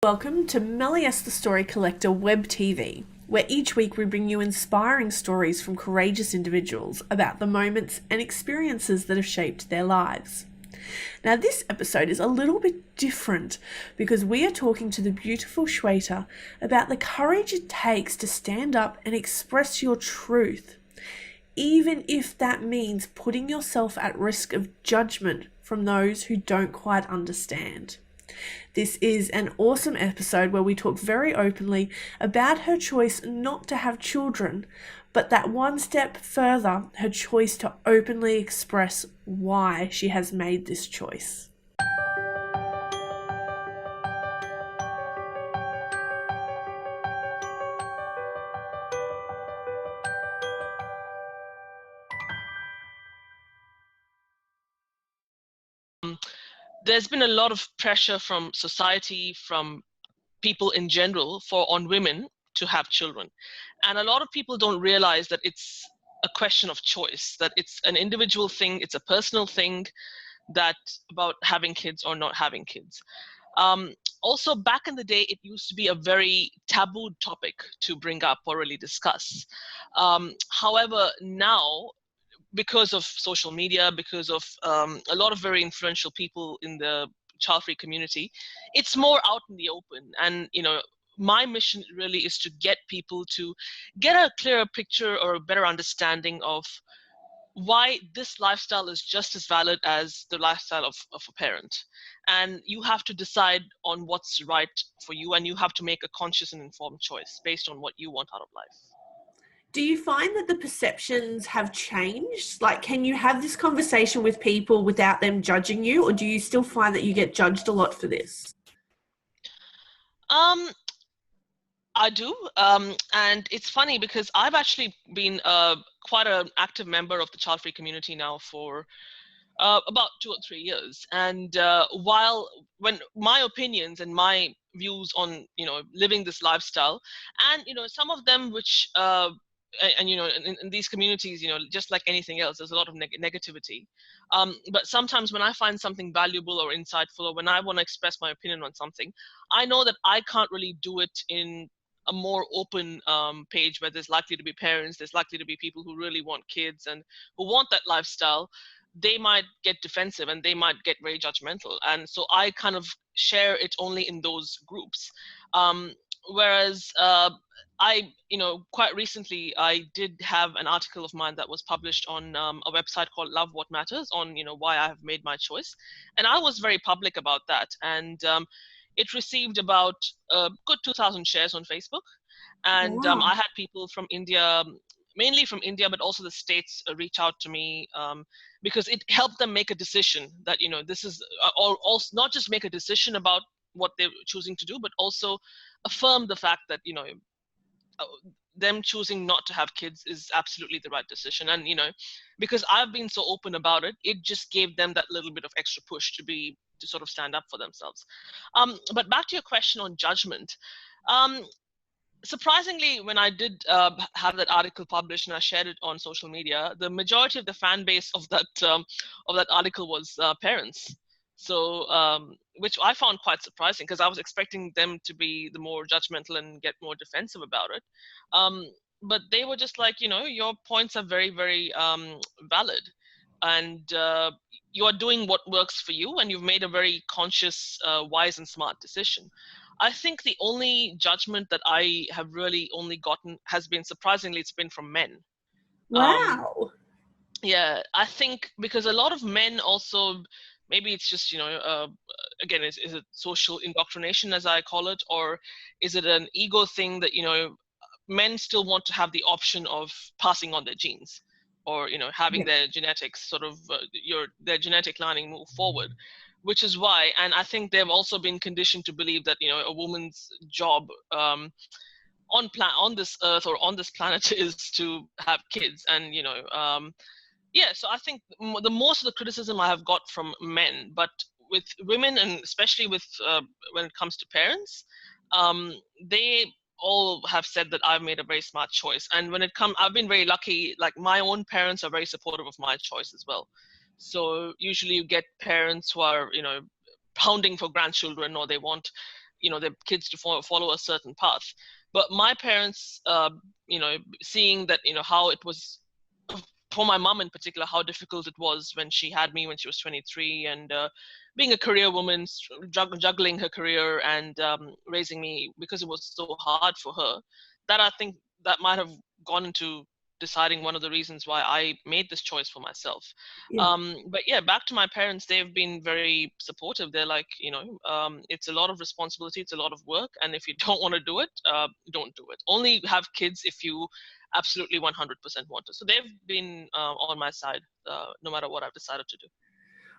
Welcome to Melly the Story Collector Web TV, where each week we bring you inspiring stories from courageous individuals about the moments and experiences that have shaped their lives. Now, this episode is a little bit different because we are talking to the beautiful Shweta about the courage it takes to stand up and express your truth, even if that means putting yourself at risk of judgment from those who don't quite understand. This is an awesome episode where we talk very openly about her choice not to have children, but that one step further, her choice to openly express why she has made this choice. There's been a lot of pressure from society, from people in general, on women to have children. And a lot of people don't realize that it's a question of choice, that it's an individual thing, it's a personal thing, that about having kids or not having kids. Also, back in the day, it used to be a very taboo topic to bring up or really discuss. However, now, because of social media, because of a lot of very influential people in the child-free community, it's more out in the open. And my mission really is to get people to get a clearer picture or a better understanding of why this lifestyle is just as valid as the lifestyle of a parent. And you have to decide on what's right for you, and you have to make a conscious and informed choice based on what you want out of life. Do you find that the perceptions have changed? Like, can you have this conversation with people without them judging you, or do you still find that you get judged a lot for this? I do, and it's funny because I've actually been quite an active member of the child-free community now for about 2 or 3 years. And when my opinions and my views on living this lifestyle, and some of them which and in these communities, just like anything else, there's a lot of negativity. But sometimes when I find something valuable or insightful, or when I want to express my opinion on something, I know that I can't really do it in a more open page where there's likely to be parents, there's likely to be people who really want kids and who want that lifestyle. They might get defensive and they might get very judgmental. And so I kind of share it only in those groups. Whereas quite recently, I did have an article of mine that was published on a website called Love What Matters, on, why I have made my choice. And I was very public about that. And it received about a good 2,000 shares on Facebook. And Wow. I had people from India, mainly from India, but also the States, reach out to me because it helped them make a decision that, this is, or also not just make a decision about what they're choosing to do, but also affirm the fact that, them choosing not to have kids is absolutely the right decision. And, because I've been so open about it, it just gave them that little bit of extra push to sort of stand up for themselves. But back to your question on judgment. Surprisingly, when I did have that article published and I shared it on social media, the majority of the fan base of that article was parents. So, which I found quite surprising, because I was expecting them to be the more judgmental and get more defensive about it. But they were just like, your points are very, very valid, and you are doing what works for you, and you've made a very conscious, wise, and smart decision. I think the only judgment that I have really only gotten has been, surprisingly, it's been from men. Wow. Yeah, I think because a lot of men also, maybe it's just, again, is it social indoctrination, as I call it, or is it an ego thing that, men still want to have the option of passing on their genes, or, having Yeah. their genetics sort of, their genetic lining move forward, which is why. And I think they've also been conditioned to believe that, a woman's job on this earth or on this planet is to have kids. And yeah, so I think the most of the criticism I have got from men, but with women, and especially with when it comes to parents, they all have said that I've made a very smart choice. And when it comes, I've been very lucky. Like, my own parents are very supportive of my choice as well. So usually you get parents who are, pounding for grandchildren, or they want their kids to follow a certain path. But my parents, seeing that, how it was for my mom in particular, how difficult it was when she had me when she was 23, and being a career woman, juggling her career and raising me, because it was so hard for her, that I think that might have gone into deciding one of the reasons why I made this choice for myself. Yeah. But yeah, back to my parents, they've been very supportive. They're like, it's a lot of responsibility, it's a lot of work, and if you don't want to do it, don't do it. Only have kids if you absolutely 100% want to. So they've been on my side, no matter what I've decided to do.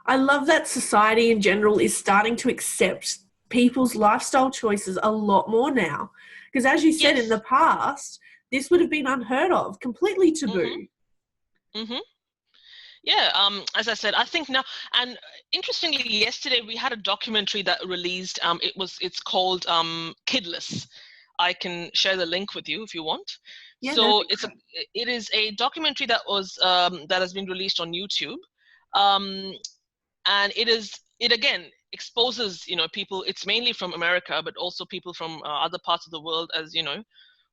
I love that society in general is starting to accept people's lifestyle choices a lot more now. Because as you said, in the Yes. past, this would have been unheard of, completely Mm-hmm. taboo. Mm-hmm. Yeah, as I said, I think now, and interestingly, yesterday we had a documentary that released. It's called Kidless. I can share the link with you if you want. Yeah, that'd So be great. it is a documentary that has been released on YouTube, um, and it again exposes, people. It's mainly from America, but also people from other parts of the world, as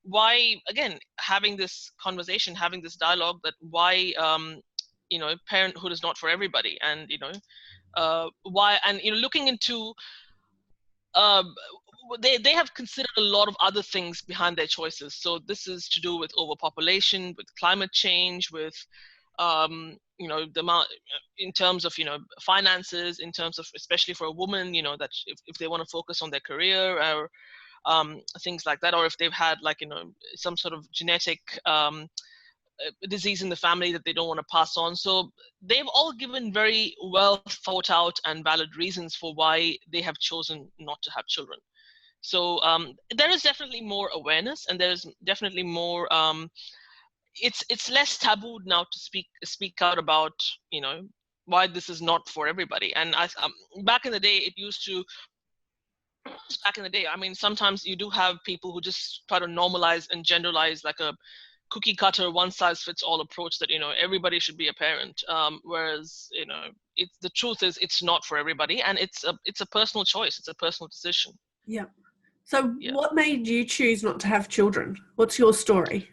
why, again, having this conversation, having this dialogue, that why parenthood is not for everybody, and why, and looking into uh, they have considered a lot of other things behind their choices. So this is to do with overpopulation, with climate change, with the amount, in terms of finances, in terms of, especially for a woman, that if they want to focus on their career, or things like that, or if they've had, like, some sort of genetic disease in the family that they don't want to pass on. So they've all given very well thought out and valid reasons for why they have chosen not to have children. So there is definitely more awareness, and there's definitely more. It's less taboo now to speak out about why this is not for everybody. And back in the day, it used to. Back in the day, I mean, sometimes you do have people who just try to normalize and generalize, like a cookie cutter, one size fits all approach, that everybody should be a parent, whereas it's, the truth is, it's not for everybody, and it's a personal choice, it's a personal decision. Yeah. So Yeah. what made you choose not to have children? What's your story?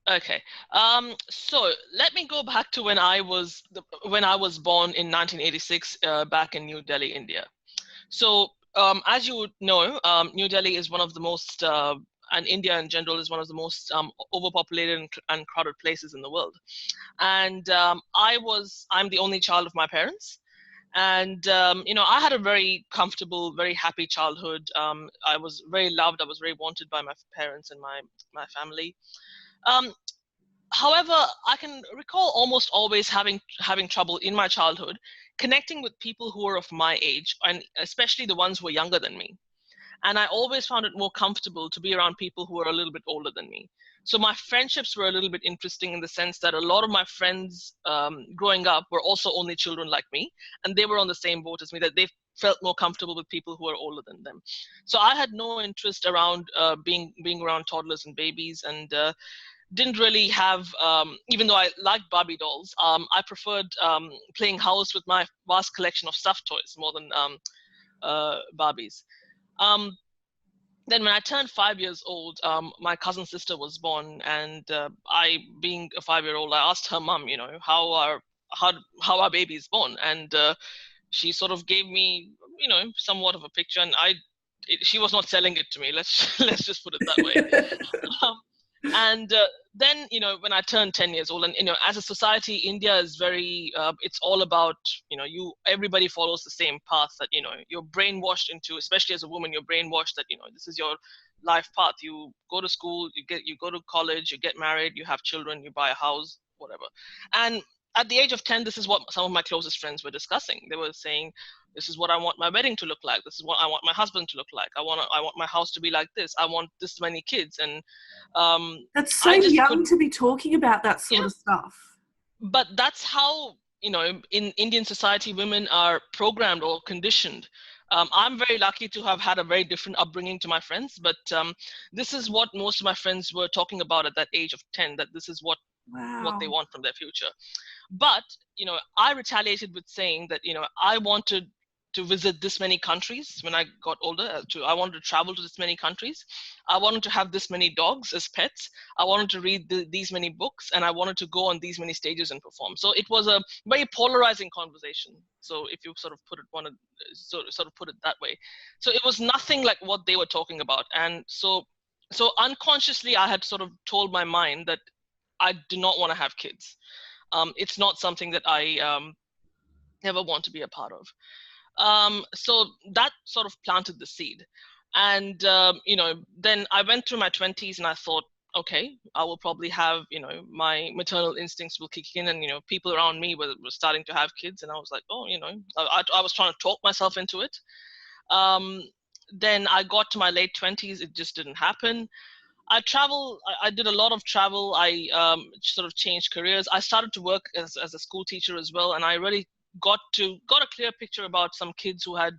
Okay. So let me go back to when I was born in 1986, back in New Delhi, India. So as you would know, New Delhi is one of the most and India in general is one of the most overpopulated and crowded places in the world. And I'm the only child of my parents. And I had a very comfortable, very happy childhood. I was very loved, I was very wanted by my parents and my family. um, However, I can recall almost always having trouble in my childhood connecting with people who were of my age, and especially the ones who were younger than me. And I always found it more comfortable to be around people who were a little bit older than me. So my friendships were a little bit interesting, in the sense that a lot of my friends, growing up, were also only children like me, and they were on the same boat as me, that they felt more comfortable with people who were older than them. So I had no interest around being around toddlers and babies, and didn't really have, even though I liked Barbie dolls, I preferred playing house with my vast collection of stuffed toys more than Barbies. Um, then when I turned 5 years old, my cousin sister was born, and being a 5-year old, I asked her mum, how how our baby is born, and she sort of gave me, somewhat of a picture, and she was not selling it to me. Let's just put it that way. Um, and then, when I turned 10 years old, and as a society, India is very, it's all about, everybody follows the same path, that you're brainwashed into, especially as a woman, you're brainwashed that this is your life path. You go to school, you go to college, you get married, you have children, you buy a house, whatever. And at the age of 10, this is what some of my closest friends were discussing. They were saying, this is what I want my wedding to look like, this is what I want my husband to look like, I want my house to be like this, I want this many kids. And That's so I just young couldn't. to be talking about that sort Yeah, of stuff. but that's how, in Indian society, women are programmed or conditioned. I'm very lucky to have had a very different upbringing to my friends, but this is what most of my friends were talking about at that age of 10, that this is what they Wow. want from their future. But I retaliated with saying that I wanted to visit this many countries when I got older. I wanted to travel to this many countries. I wanted to have this many dogs as pets. I wanted to read these many books, and I wanted to go on these many stages and perform. So it was a very polarizing conversation. So if you sort of sort of put it that way, so it was nothing like what they were talking about. And so unconsciously, I had sort of told my mind that I do not want to have kids. It's not something that I ever want to be a part of. So that sort of planted the seed. And, then I went through my 20s and I thought, okay, I will probably have, my maternal instincts will kick in, and, people around me were starting to have kids. And I was like, oh, I was trying to talk myself into it. Then I got to my late 20s, it just didn't happen. I did a lot of travel. I sort of changed careers. I started to work as a school teacher as well. And I really got a clear picture about some kids who had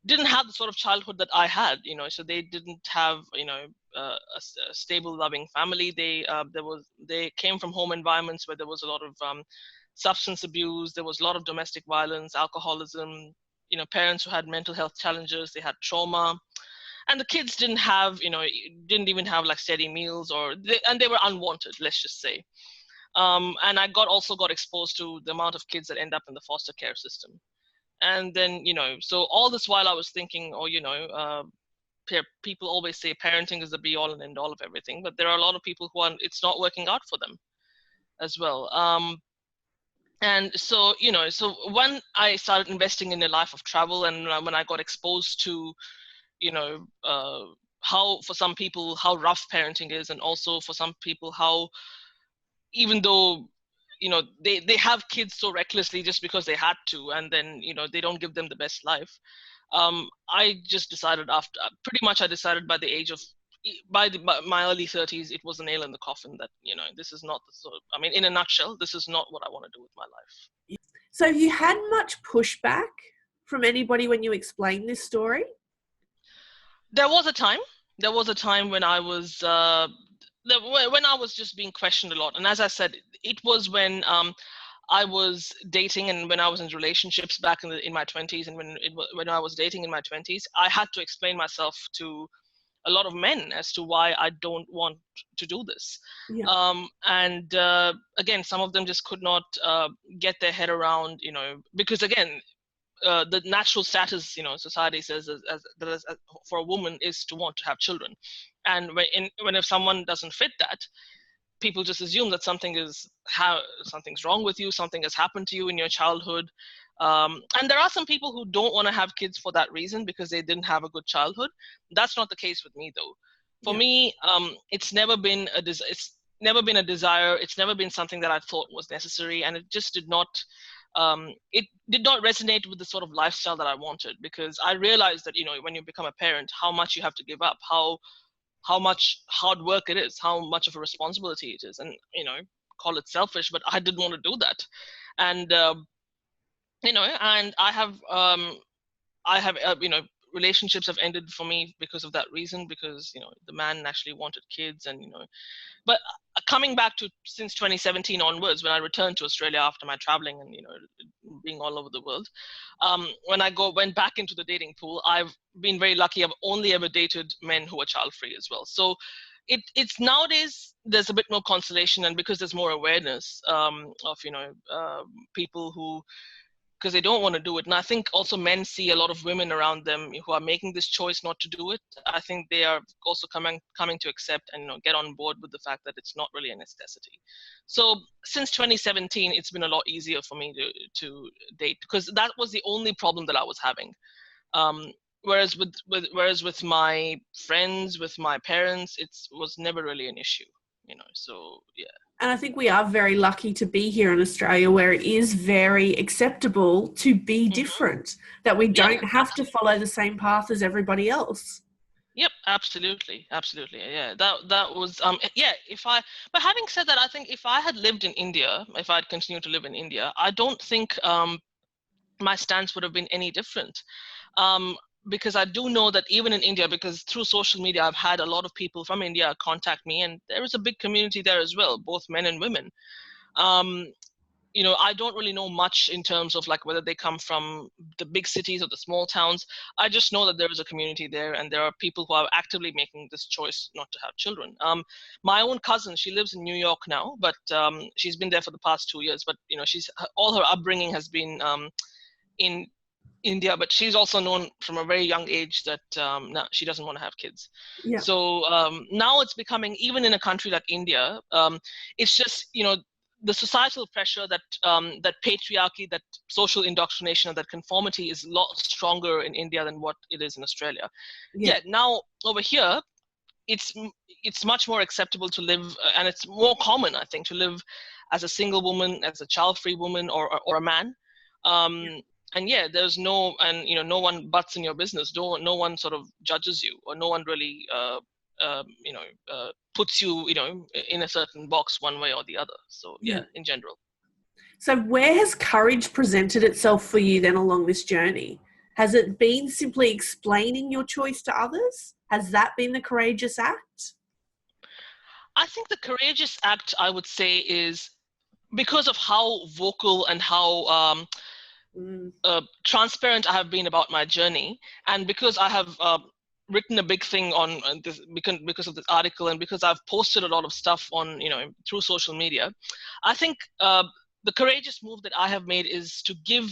didn't have the sort of childhood that I had, so they didn't have, a stable, loving family. They came from home environments where there was a lot of substance abuse. There was a lot of domestic violence, alcoholism, parents who had mental health challenges. They had trauma. And the kids didn't even have like steady meals, and they were unwanted, let's just say. And I also got exposed to the amount of kids that end up in the foster care system. And then, so all this while I was thinking, people always say parenting is the be all and end all of everything, but there are a lot of people it's not working out for them as well. And so, so when I started investing in a life of travel, and when I got exposed to, how for some people, how rough parenting is, and also for some people, how even though they have kids so recklessly just because they had to, and then they don't give them the best life. I just decided I decided by the age of by my early 30s, it was a nail in the coffin that this is not the sort of, I mean, in a nutshell, this is not what I want to do with my life. So you had much pushback from anybody when you explained this story? There was a time when I was when I was just being questioned a lot. And as I said, it was when I was dating, and when I was in relationships back in my 20s, and when I was dating in my 20s, I had to explain myself to a lot of men as to why I don't want to do this. Yeah. And again, some of them just could not get their head around, because again, the natural status, society says as for a woman is to want to have children. And when if someone doesn't fit that, people just assume that something's wrong with you, something has happened to you in your childhood. And there are some people who don't want to have kids for that reason, because they didn't have a good childhood. That's not the case with me, though. For me, it's never been a desire. It's never been something that I thought was necessary, and it just did not. It did not resonate with the sort of lifestyle that I wanted, because I realized that when you become a parent, how much you have to give up, how much hard work it is, how much of a responsibility it is, and call it selfish, but I didn't want to do that. And and I have relationships have ended for me because of that reason, because the man actually wanted kids. And but coming back to since 2017 onwards, when I returned to Australia after my traveling and being all over the world, when I went back into the dating pool, I've been very lucky. I've only ever dated men who are child free as well. So it's nowadays there's a bit more consolation, and because there's more awareness of people who, because they don't want to do it. And I think also men see a lot of women around them who are making this choice not to do it. I think they are also coming to accept and get on board with the fact that it's not really a necessity. So since 2017, it's been a lot easier for me to date, because that was the only problem that I was having. Whereas with my friends, with my parents, it was never really an issue. So yeah. And I think we are very lucky to be here in Australia, where it is very acceptable to be different, that we don't have to follow the same path as everybody else. Yep, absolutely. Yeah, that was but having said that, I think if I had lived in India, if I'd continued to live in India, I don't think my stance would have been any different. Because I do know that even in India, because through social media, I've had a lot of people from India contact me, and there is a big community there as well, both men and women. I don't really know much in terms of like whether they come from the big cities or the small towns. I just know that there is a community there, and there are people who are actively making this choice not to have children. My own cousin, she lives in New York now, but she's been there for the past 2 years. But all her upbringing has been in India, but she's also known from a very young age that no, she doesn't want to have kids. Yeah. So now it's becoming, even in a country like India, it's just, the societal pressure that that patriarchy, that social indoctrination, and that conformity is a lot stronger in India than what it is in Australia. Yeah. Yeah, now over here, it's much more acceptable to live, and it's more common, I think, to live as a single woman, as a child-free woman, or a man. And yeah, there's no one butts in your business. No one sort of judges you, or no one really puts you in a certain box one way or the other. So yeah, in general. So where has courage presented itself for you then along this journey? Has it been simply explaining your choice to others? Has that been the courageous act? I think the courageous act, I would say, is because of how vocal and how transparent I have been about my journey, and because I have written a big thing on this, because of this article, and because I've posted a lot of stuff on through social media. I think the courageous move that I have made is to give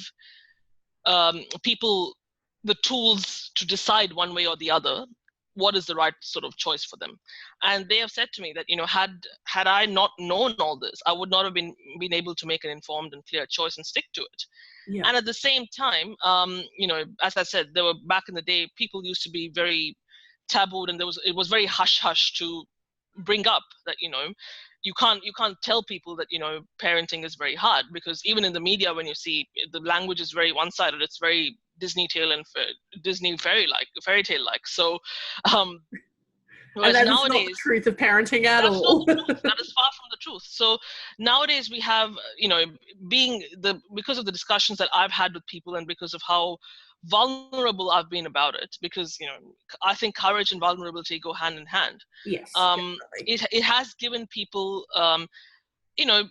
people the tools to decide one way or the other what is the right sort of choice for them. And they have said to me that had I not known all this, I would not have been able to make an informed and clear choice and stick to it. Yeah. And at the same time, as I said, there were, back in the day, people used to be very tabooed, and it was very hush hush to bring up that you can't tell people that parenting is very hard, because even in the media, when you see, the language is very one-sided. It's very Disney tale and Disney fairy tale like. So And whereas that is not the nowadays, truth of parenting at that's all. not the truth. That is far from the truth. So nowadays we have, because of the discussions that I've had with people, and because of how vulnerable I've been about it, because I think courage and vulnerability go hand in hand. Yes, definitely. It has given people, you know,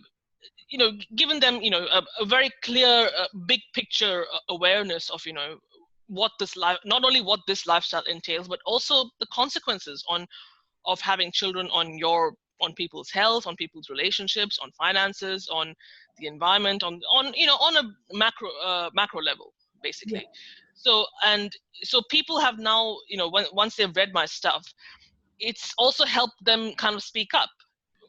given them, a very clear, big picture awareness of, what this life, not only what this lifestyle entails, but also the consequences of having children on people's health, on people's relationships, on finances, on the environment, on a macro level, basically. Yeah. So people have now, once they've read my stuff, it's also helped them kind of speak up,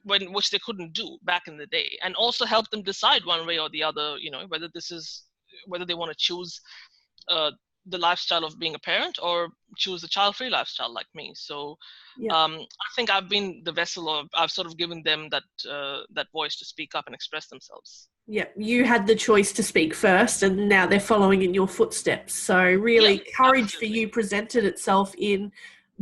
which they couldn't do back in the day, and also help them decide one way or the other, whether they want to choose the lifestyle of being a parent, or choose the child-free lifestyle like me. So I think I've been the vessel, of I've sort of given them that voice to speak up and express themselves. Yeah, you had the choice to speak first, and now they're following in your footsteps. So really, courage for you presented itself in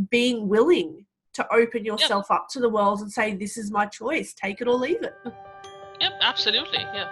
being willing to open yourself up to the world and say, this is my choice, take it or leave it. Yep, absolutely, yeah.